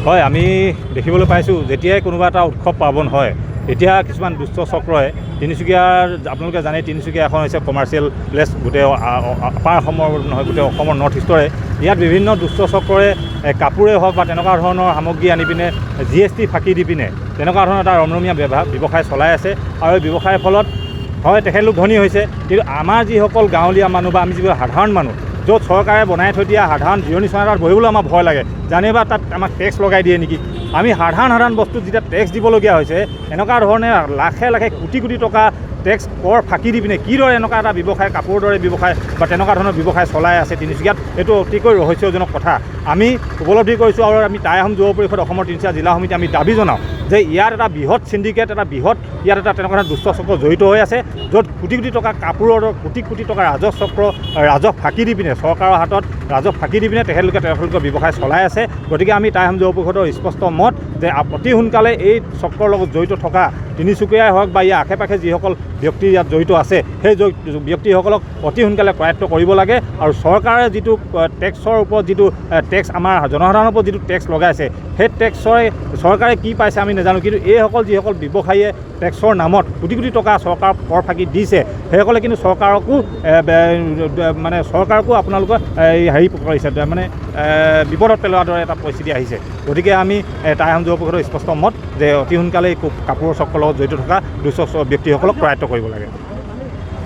হয়, আমি দেখিবলৈ পাইছোঁ যেতিয়াই কোনোবা এটা উৎসৱ পাৰ্বণ হয় এতিয়া কিছুমান দুষ্ট চক্ৰই তিনিচুকীয়াৰ আপোনালোকে জানে তিনিচুকীয়া এখন হৈছে কমাৰ্চিয়েল প্লেচ গোটেই আপাৰ অসমৰ নহয় গোটেই অসমৰ নৰ্থ ইষ্টৰে ইয়াত বিভিন্ন দুষ্ট চক্ৰৰে কাপোৰে হওক বা তেনেকুৱা ধৰণৰ সামগ্ৰী আনি পিনে GST ফাঁকি দি পিনে তেনেকুৱা ধৰণৰ এটা ৰমৰমীয়া ব্যৱসায় চলাই আছে আৰু এই ব্যৱসায়ৰ ফলত হয় তেখেতলোক ধনী হৈছে কিন্তু আমাৰ যিসকল গাঁৱলীয়া মানুহ বা আমি যিবোৰ সাধাৰণ মানুহ য'ত চৰকাৰে বনাই থৈ দিয়া সাধাৰণ জিৰণি চৰা তাত বহিবলৈ আমাৰ ভয় লাগে জানিবা তাত আমাক টেক্স লগাই দিয়ে নেকি আমি সাধাৰণ বস্তুত যেতিয়া টেক্স দিবলগীয়া হৈছে এনেকুৱা ধৰণে লাখে লাখে কোটি কোটি টকা টেক্স কৰ ফাঁকি দি পিনে কিদৰে এনেকুৱা এটা ব্যৱসায় কাপোৰৰ দৰে ব্যৱসায় বা তেনেকুৱা ধৰণৰ ব্যৱসায় চলাই আছে তিনিচুকীয়াত এইটো অতিকৈ ৰহস্যজনক কথা আমি উপলব্ধি কৰিছোঁ আৰু আমি টাই আহোম যুৱ পৰিষদ অসমৰ তিনিচুকীয়া জিলা সমিতি আমি দাবী জনাওঁ যে ইয়াত এটা বৃহৎ চিণ্ডিকেট এটা বৃহৎ ইয়াত এটা তেনেকুৱা ধৰণৰ দুষ্ট চক্ৰ জড়িত হৈ আছে য'ত কোটি কোটি টকা কাপোৰৰ কোটি কোটি টকা ৰাজহ চক্ৰ ৰাজহ ফাঁকি দি পিনে চৰকাৰৰ হাতত ৰাজহ ফাঁকি দি পিনে তেখেতলোকৰ ব্যৱসায় চলাই আছে গতিকে আমি টাই আহোম যুৱ পৰিষদৰ স্পষ্ট মত যে অতি সোনকালে এই চক্ৰৰ লগত জড়িত থকা তিনিচুকীয়াই হওক বা ইয়াৰ আশে পাশে যিসকল ব্যক্তি ইয়াত জড়িত আছে সেই ব্যক্তিসকলক অতি সোনকালে কৰায়ত্ব কৰিব লাগে আৰু চৰকাৰে যিটো টেক্সৰ ওপৰত যিটো টেক্স আমাৰ জনসাধাৰণৰ ওপৰত যিটো টেক্স লগাইছে সেই টেক্সৰে চৰকাৰে কি পাইছে আমি নাজানো কিন্তু এইসকল যিসকল ব্যৱসায়ীয়ে টেক্সৰ নামত কোটি কোটি টকা চৰকাৰ কৰ ফাঁকি দিছে সেইসকলে কিন্তু চৰকাৰকো আপোনালোকৰ হেৰি কৰিছে মানে বিপদত পেলোৱাৰ দৰে এটা পৰিস্থিতি আহিছে গতিকে আমি টাই আহোম যুৱ পৰিষদৰ স্পষ্ট মত যে অতি সোনকালে কাপোৰৰ চক্ৰৰ লগত জড়িত থকা দুষ্ট ব্যক্তিসকলক কৰায়ত্ব কৰিব লাগে